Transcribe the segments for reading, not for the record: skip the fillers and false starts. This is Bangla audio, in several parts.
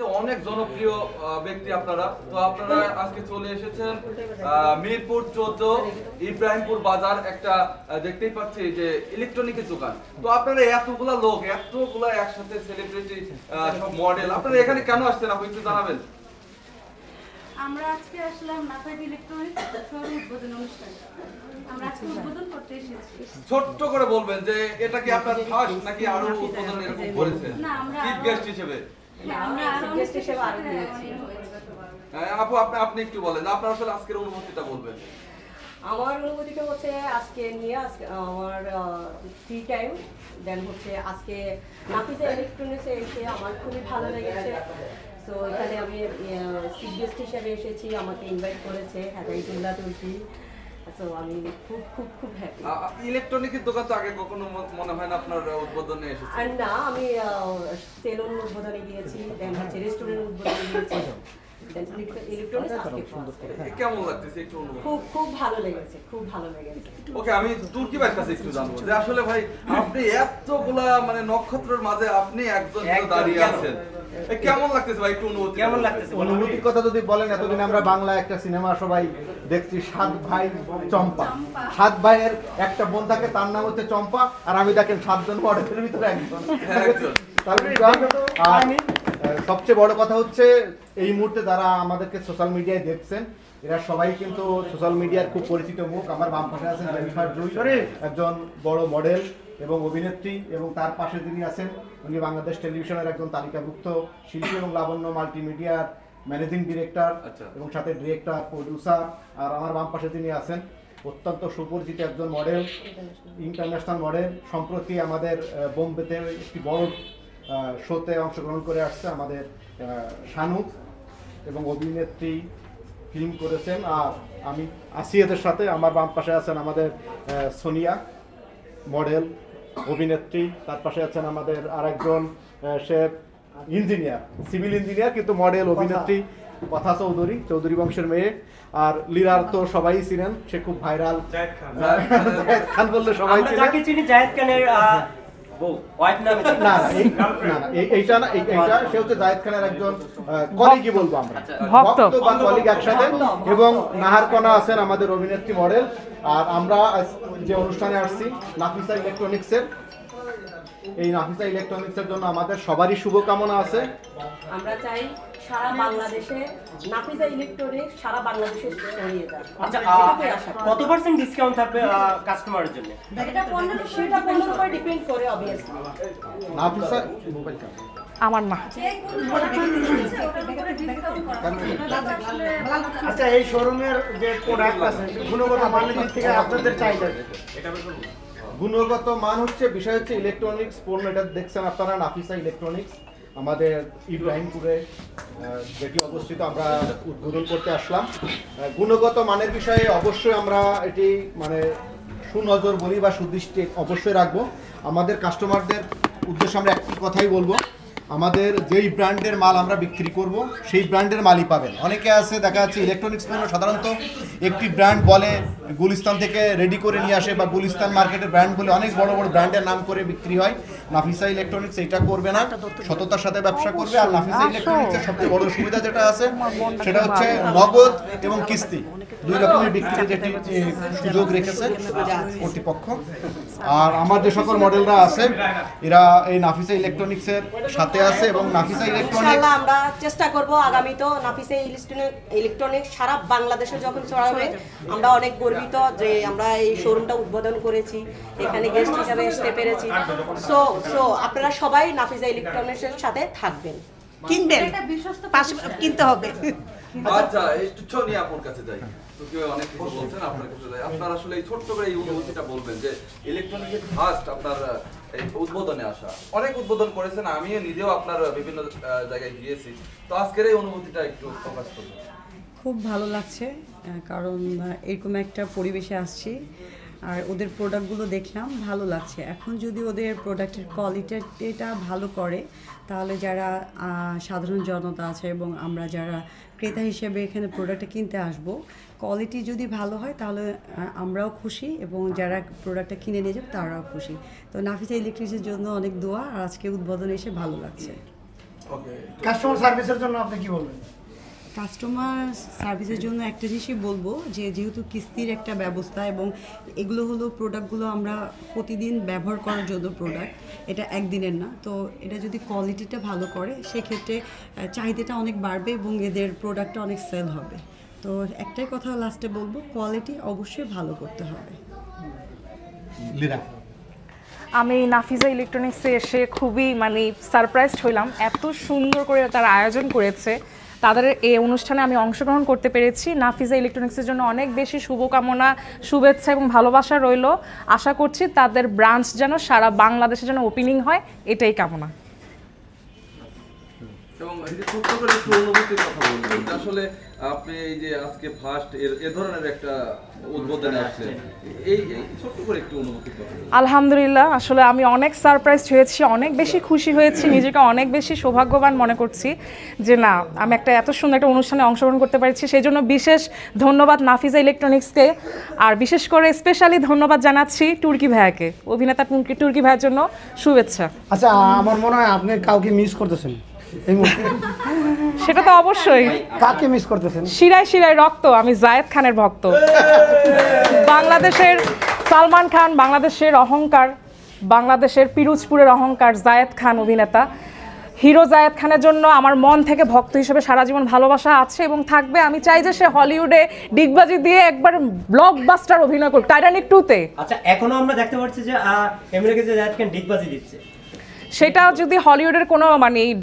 দেখতে অনেক জনপ্রিয় ব্যক্তি আপনারা। তো আপনারা আজকে চলে এসেছেন মিরপুর 14 ইব্রাহিমপুর বাজার, একটা দেখতেই পাচ্ছি যে ইলেকট্রনিকের দোকান। তো আপনারা এতগুলা লোক, এতগুলা একসাথে সেলিব্রিটি সব মডেল, আপনারা এখানে কেন আসছেন আপনি একটু জানাবেন? আমরা আজকে আসলাম নাফাইজ ইলেকট্রনিক্স শোরুম উদ্বোধন অনুষ্ঠান। আমরা আজকে উদ্বোধন করতে এসেছি। ছোট্ট করে বলবেন যে এটা কি আপনার ফার্স্ট নাকি আরো উদ্বোধন এরকম করেছেন? না, আমরা চিফ গেস্ট হিসেবে। আমরা আরো গেস্ট হিসেবে আরো নিয়েছি। আপু আপনি একটু বলেন, আপনার আসলে আজকের অনুভূতিটা বলবেন। আমার অনুভূতিটা হচ্ছে আজকে নিয়ে আমার ফ্রি টাইম, দেন হচ্ছে আজকে নাফিজা ইলেকট্রনিক্সে এসে আমার খুবই ভালো লেগেছে। সো এখানে আমি চিফ গেস্ট হিসেবে এসেছি, আমাকে ইনভাইট করেছে হেদায়েতুল্লাহ তুলসী। সো আমি খুব খুব খুব হ্যাপি। ইলেকট্রনিকের দোকান তো আগে কখনো মনে হয় না আপনার উদ্বোধনে এসেছে? আর না, আমি সেলুন উদ্বোধনে গিয়েছি, দেন হচ্ছে রেস্টুরেন্ট উদ্বোধনে গিয়েছি, দেন ইলেকট্রনিক্স আজকে কেমন লাগতেছে একটু অনুভব? খুব খুব ভালো লেগেছে, খুব ভালো লেগেছে। ওকে, আমি তুর্কি ভাইয়ের কাছে একটু জানবো যে আসলে ভাই আপনি এতগুলা মানে নক্ষত্রের মাঝে আপনি একজন দাঁড়িয়ে আছেন, কেমন লাগতেছে ভাই একটু অনুভূতি? কেমন লাগতেছে? অনুভূতির কথা যদি বলেন, এতদিন আমরা বাংলা একটা সিনেমা সবাই দেখছি, সাত ভাই চম্পা। সাত ভাইয়ের একটা বোন থাকে, তার নাম হচ্ছে চম্পা, আর আমি দেখেন সাতজন মডেলের ভিতরে একজন। আর সবচেয়ে বড় কথা হচ্ছে এই মুহূর্তে যারা আমাদেরকে সোশ্যাল মিডিয়ায় দেখছেন, এরা সবাই কিন্তু সোশ্যাল মিডিয়ার খুব পরিচিত মুখ। আমার বাম পাশে আছেন জেনিফার জুই, একজন বড় মডেল এবং অভিনেত্রী, এবং তার পাশে যিনি আছেন উনি বাংলাদেশ টেলিভিশনের একজন তালিকাভুক্ত শিল্পী এবং লাবণ্য মাল্টিমিডিয়ার ম্যানেজিং ডিরেক্টর এবং সাথে ডিরেক্টর, প্রডিউসার। আর আমার বাম পাশে যিনি আছেন অত্যন্ত সুপরিচিত একজন মডেল, ইন্টারন্যাশনাল মডেল, সম্প্রতি আমাদের বোম্বেতে একটি বড় শোতে অংশগ্রহণ করে আসছে আমাদের শানু, এবং অভিনেত্রী, ফিল্ম করেছেন। আর আমি আছি এদের সাথে। আমার বাম পাশে আছেন আমাদের সোনিয়া, মডেল, অভিনেত্রী। তার পাশে আছেন আমাদের আরেকজন, সে ইঞ্জিনিয়ার, সিভিল ইঞ্জিনিয়ার কিন্তু মডেল, অভিনেত্রী, কথা চৌধুরী, চৌধুরী বংশের মেয়ে। আর লীলার তো সবাই চিনেন, সে খুব ভাইরাল, জায়েদ খান বললে সবাই চিনেন। যাকে চিনি জায়েদ খানের বউ, ওয়াইফ না? না এইটা না, এইটা সে হচ্ছে জায়েদ খানের একজন কলিগই বলবো আমরা, ভক্ত বা কলিগ একসাথে। এবং নাহার কণা আছেন আমাদের অভিনেত্রী, মডেল। আর আমরা যে অনুষ্ঠানে আসছি নাফিসা ইলেকট্রনিক্সের, এই নাফিসা ইলেকট্রনিক্সের জন্য আমাদের সবারই শুভকামনা আছে। আমরা চাই সারা বাংলাদেশে নাফিসা ইলেকট্রনিক্স সারা বাংলাদেশে ছড়িয়ে যায়। আচ্ছা, কত % ডিসকাউন্ট থাকবে কাস্টমারের জন্য? এটা সেটা পণ্যের উপর ডিপেন্ড করে অবভিয়াসলি। নাফিসা আমার না। আচ্ছা, এই শোরুমের যে প্রোডাক্ট আছে গুণগত মানের দিক থেকে আপনাদের চাহিদা? গুণগত মান হচ্ছে, বিষয় হচ্ছে ইলেকট্রনিক্স পণ্য। এটা দেখছেন আপনারা নাফিসা ইলেকট্রনিক্স আমাদের ইব্রাহিমপুরে যেটি অবস্থিত, আমরা উদ্বোধন করতে আসলাম। গুণগত মানের বিষয়ে অবশ্যই আমরা এটি মানে সুনজর বলি বা সুদৃষ্টি অবশ্যই রাখবো। আমাদের কাস্টমারদের উদ্দেশ্যে আমরা একটি কথাই বলবো, আমাদের যেই ব্র্যান্ডের মাল আমরা বিক্রি করব সেই ব্র্যান্ডের মালই পাবেন। অনেকে আছে দেখা যাচ্ছে ইলেকট্রনিক্স পণ্য সাধারণত একটি ব্র্যান্ড বলে, গুলিস্তান থেকে রেডি করে নিয়ে আসে, বা গুলিস্তান মার্কেটের ব্র্যান্ড বলে অনেক বড় বড় ব্র্যান্ডের নাম করে বিক্রি হয়। নাফিসা ইলেকট্রনিক্স এইটা করবে না, সততার সাথে ব্যবসা করবে। আর নাফিসা ইলেকট্রনিক্সের সবচেয়ে বড় সুবিধা যেটা আছে সেটা হচ্ছে নগদ এবং কিস্তি দুই রকমের বিক্রির যেটি সুযোগ রেখেছে কর্তৃপক্ষ। আর আমার যে সকল মডেলরা আছে এরা এই নাফিসা ইলেকট্রনিক্সের সাথে আছে, এবং নাফিসা ইলেকট্রনিক্স আমরা চেষ্টা করব আগামী তো নাফিসা ইলেকট্রনিক্স সারা বাংলাদেশে যখন ছড়াবে, আমরা অনেক গর্বিত যে আমরা এই শোরুমটা উদ্বোধন করেছি, এখানে গেস্ট হিসেবে আসতে পেরেছি। সো আপনারা সবাই নাফিসা ইলেকট্রনিক্সের সাথে থাকবেন, কিনবেন, কিনতে হবে। আচ্ছা, একটু সোনিয়া আপুর কাছে যাই। অনেক কিছু বলছেন, আপনার কাছে যাই। আপনার আসলে এই ছোট্ট করে এই অনুভূতিটা বলবেন যে ইলেকট্রনিক্সের ফার্স্ট আপনার এই উদ্বোধনে আসা। অনেক উদ্বোধন করেছেন, আমিও নিজেও আপনার বিভিন্ন জায়গায় গিয়েছি। তো আজকের এই অনুভূতিটা একটু প্রকাশ করুন। খুব ভালো লাগছে, কারণ এরকম একটা পরিবেশে আসছি আর ওদের প্রোডাক্টগুলো দেখলাম, ভালো লাগছে। এখন যদি ওদের প্রোডাক্টের কোয়ালিটিটা ভালো করে তাহলে যারা সাধারণ জনতা আছে এবং আমরা যারা ক্রেতা হিসেবে এখানে প্রোডাক্টটা কিনতে আসব, কোয়ালিটি যদি ভালো হয় তাহলে আমরাও খুশি এবং যারা প্রোডাক্টটা কিনে নিয়ে যাবে তারাও খুশি। তো নাফিসা ইলেকট্রিক্সের জন্য অনেক দোয়া, আর আজকে উদ্বোধনে এসে ভালো লাগছে। ওকে, কাস্টমার সার্ভিসের জন্য আপনি কি বলবেন? কাস্টমার সার্ভিসের জন্য একটা জিনিসই বলবো যে যেহেতু কিস্তির একটা ব্যবস্থা এবং এগুলো হলো প্রোডাক্টগুলো আমরা প্রতিদিন ব্যবহার করার জন্য প্রোডাক্ট, এটা একদিনের না। তো এটা যদি কোয়ালিটিটা ভালো করে সেক্ষেত্রে চাহিদাটা অনেক বাড়বে এবং এদের প্রোডাক্টটা অনেক সেল হবে। তো একটাই কথা লাস্টে বলবো, কোয়ালিটি অবশ্যই ভালো করতে হবে। লীরা, আমি নাফিজা ইলেকট্রনিক্সে এসে খুবই সারপ্রাইজড হইলাম। এত সুন্দর করে তারা আয়োজন করেছে, তাদের এই অনুষ্ঠানে আমি অংশগ্রহণ করতে পেরেছি। নাফিজা ইলেকট্রনিক্সের জন্য অনেক বেশি শুভকামনা, শুভেচ্ছা এবং ভালোবাসা রইল। আশা করছি তাদের ব্রাঞ্চ যেন সারা বাংলাদেশে যেন ওপেনিং হয়, এটাই কামনা। এবং এই যে ছোট্ট করে একটু অনুভূতির কথা বলবেন, যে আসলে আপনি এই যে আজকে ফার্স্ট এ ধরনের একটা উদ্বোধনে আসছেন, এই ছোট্ট করে একটু অনুভূতির কথা বলবেন। আলহামদুলিল্লাহ, আসলে আমি অনেক সারপ্রাইজড হয়েছি, অনেক বেশি খুশি হয়েছি, নিজেকে অনেক বেশি সৌভাগ্যবান মনে করছি যে না, আমি একটা এত সুন্দর একটা অনুষ্ঠানে অংশগ্রহণ করতে পারছি। সেই জন্য বিশেষ ধন্যবাদ নাফিজা ইলেকট্রনিক্সকে, আর বিশেষ করে স্পেশালি ধন্যবাদ জানাচ্ছি টুর্কি ভাইয়াকে, অভিনেতা টুর্কি ভাইয়ের জন্য শুভেচ্ছা। আচ্ছা, আমার মনে হয় আপনি কাউকে মিস করতেছেন এই মুহূর্তে। সেটা তো অবশ্যই। কাকে মিস করতেছেন? শিরায় শিরায় রক্ত, আমি জায়েদ খানের ভক্ত। বাংলাদেশের সালমান খান, বাংলাদেশের অহংকার, বাংলাদেশের পিরোজপুরের অহংকার জায়েদ খান অভিনেতা, হিরো জায়েদ খানের জন্য আমার মন থেকে ভক্ত হিসেবে সারা জীবন ভালোবাসা আছে এবং থাকবে। আমি চাই যে সে হলিউডে ডিগবাজি দিয়ে একবার ব্লকবাস্টার অভিনয় করুক, টাইটানিক 2-তে। আচ্ছা, এখনো আমরা দেখতে পাচ্ছি যে আমেরিকা যে জায়েদ খান ডিগবাজি দিচ্ছে, সেটা যদি হলিউডের কোনো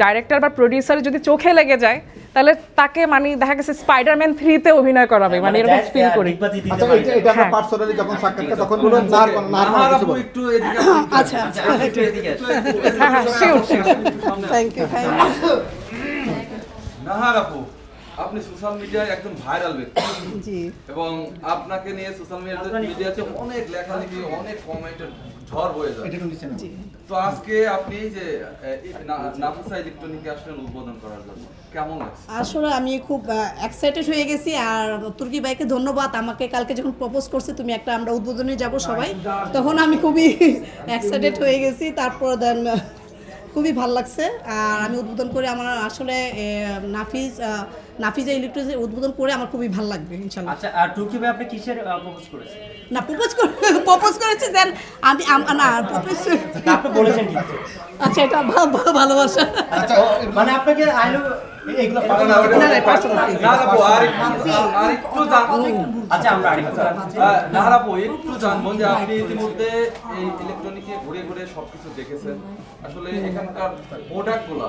ডাইরেক্টর বা প্রডিউসার যদি চোখে লেগে যায়, তাহলে তাকে দেখা গেছে স্পাইডারম্যান 3-তে অভিনয় করাবে, এরকম ফিল করি। আচ্ছা, এটা আমরা পার্সোনালি যখন সাক্ষাৎকার তখন বলুন নাহার আপু একটু এদিকে আসুন। আচ্ছা, একটু এদিকে আসুন। হ্যাঁ, শিওর। Thank you. নাহার আপু, আপনি সোশ্যাল মিডিয়ায় একদম ভাইরাল ব্যক্তি, জি, এবং আপনাকে নিয়ে সোশ্যাল মিডিয়াতে অনেক লেখালেখি, অনেক কমেন্টের ঝড় বয়ে যায়। জি। তো আজকে আপনি যে নাফিসা ইলেকট্রনিকে আসলেন উদ্বোধন করার জন্য, কেমন লাগছে? আসলে আমি খুব এক্সাইটেড হয়ে গেছি। আর তুর্কি ভাইকে ধন্যবাদ, আমাকে কালকে যখন প্রপোজ করছে তুমি আমরা উদ্বোধনে যাব সবাই, তখন আমি খুবই এক্সাইটেড হয়ে গেছি। তারপর দেন খুবই ভালো লাগছে। আর আমি উদ্বোধন করে আমার আসলে নাফিজা ইলেকট্রনিক্সের উদ্বোধন করে আমার খুবই ভালো লাগবে ইনশাআল্লাহ। আচ্ছা, আর টুর্কি ভাই আপনি কিসের প্রপোজ করেছেন? না, প্রপোজ করেছে দেন আমি না প্রপোজ আপনি বলেছেন কি? আচ্ছা, এটা ভালোবাসা। আচ্ছা, মানে আপনাকে আই লাভ এগুলো না, আপু, আচ্ছা, আমরা আরেকটু নাহার আপু একটু জানবো যে আপনি ইতিমধ্যে এই ইলেকট্রনিকে ঘুরে ঘুরে সবকিছু দেখেছেন, আসলে এখানকার প্রোডাক্টগুলো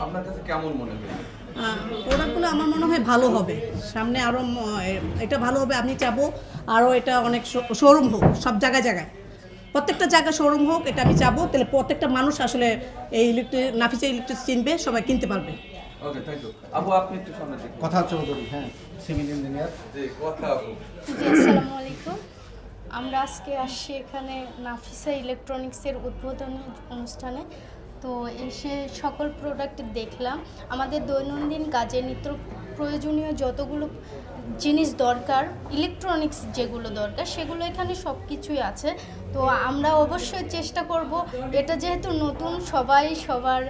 আপনার কাছে কেমন মনে হয়? প্রোডাক্টগুলো আমার মনে হয় ভালো হবে, সামনে আরও এটা ভালো হবে। আমি চাবো আরও এটা অনেক শোরুম হোক, সব জায়গায় প্রত্যেকটা জায়গায় শোরুম হোক, এটা আমি চাবো। তাহলে প্রত্যেকটা মানুষ আসলে এই নাফিসা ইলেকট্রিক চিনবে, সবাই কিনতে পারবে। ওকে, থ্যাংক ইউ আপু। আপনি একটু সামনে দেখুন। কথা চৌধুরী, হ্যাঁ, সিভিল ইঞ্জিনিয়ার। জি, কথা আপু। জি, আসসালামু আলাইকুম। আমরা আজকে আসছি এখানে নাফিসা ইলেকট্রনিক্সের উদ্বোধনী অনুষ্ঠানে। তো এসে সকল প্রোডাক্ট দেখলাম। আমাদের দৈনন্দিন কাজে নিত্য প্রয়োজনীয় যতগুলো জিনিস দরকার, ইলেকট্রনিক্স যেগুলো দরকার, সেগুলো এখানে সব কিছুই আছে। তো আমরা অবশ্যই চেষ্টা করব, এটা যেহেতু নতুন, সবার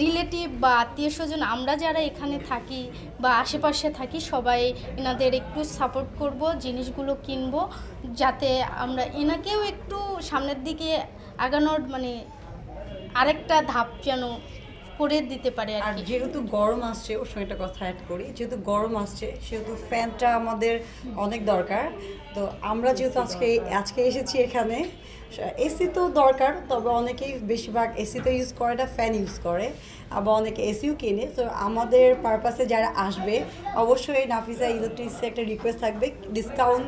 রিলেটিভ বা আত্মীয় স্বজন, আমরা যারা এখানে থাকি বা আশেপাশে থাকি, সবাই এনাদের একটু সাপোর্ট করব, জিনিসগুলো কিনব, যাতে আমরা এনাকেও একটু সামনের দিকে আগানোর আরেকটা ধাপ যেন করে দিতে পারে আর কি। যেহেতু গরম আসছে, ওর সঙ্গে একটা কথা অ্যাড করি, যেহেতু গরম আসছে সেহেতু ফ্যানটা আমাদের অনেক দরকার। তো আমরা যেহেতু আজকে এসেছি এখানে, এসি তো দরকার, তবে অনেকেই বেশিরভাগ এসি তো ইউজ করে না, ফ্যান ইউজ করে, আবার অনেকে এসিও কিনে। তো আমাদের পারপাসে যারা আসবে অবশ্যই নাফিসা ইলেকট্রিক্সে একটা রিকোয়েস্ট থাকবে, ডিসকাউন্ট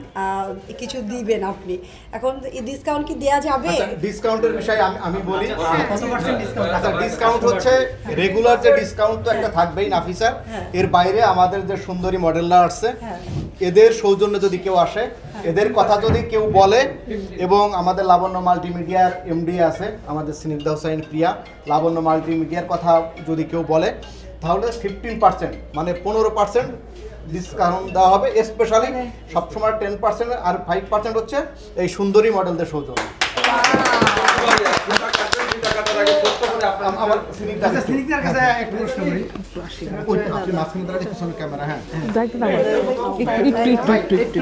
কিছু দিবেন আপনি। এখন এই ডিসকাউন্ট কি দেওয়া যাবে? ডিসকাউন্টের বিষয়ে আমি বলি, কত পার্সেন্ট ডিসকাউন্ট? আচ্ছা, ডিসকাউন্ট হচ্ছে রেগুলার যে ডিসকাউন্ট তো একটা থাকবেই নাফিসার, এর বাইরে আমাদের যে সুন্দরী মডেলরা আসছে, এদের সৌজন্যে যদি কেউ আসে, এদের কথা যদি কেউ বলে, এবং আমাদের লাবণ্য মাল্টিমিডিয়ার এমডি আছে আমাদের স্নিগ্ধা হোসেন প্রিয়া, লাবণ্য মাল্টিমিডিয়ার কথা যদি কেউ বলে, তাহলে 15% মানে 15% ডিসকাউন্ট দেওয়া হবে। স্পেশালি সবসময় 10% আর 5% হচ্ছে এই সুন্দরী মডেলদের সৌজন্য। তারপরে আপনার আমার আচ্ছা সিনিকদার কাছে একটা প্রশ্ন করি আপনি মাঝখানে দাঁড়াতে ক্যামেরা, হ্যাঁ একটু